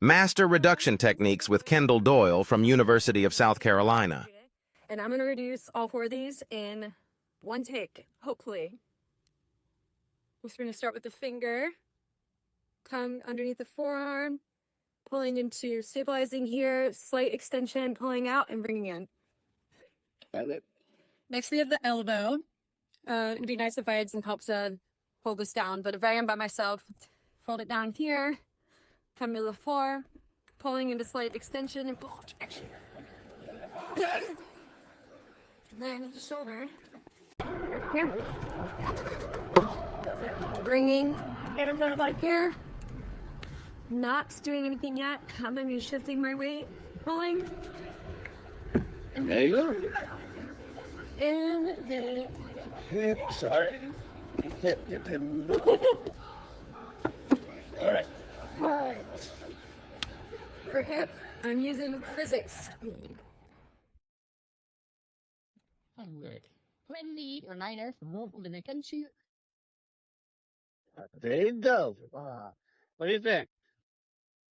Master reduction techniques with Kendall Doyle from University of South Carolina. And I'm going to reduce all 4 of these in one take, hopefully. We're going to start with the finger, come underneath the forearm, pulling into stabilizing here, slight extension, pulling out and bringing in. Next we have the elbow. It'd be nice if I had some help to hold this down, but if I am by myself, fold it down here, come to the floor, pulling into slight extension and pull. And then the shoulder. Here. Bringing it like here. Not doing anything yet. Coming and shifting my weight. Pulling. There you go. And then Sorry. All right. for hip, I'm using physics. 20 or 9ers from the country. There you go. What do you think?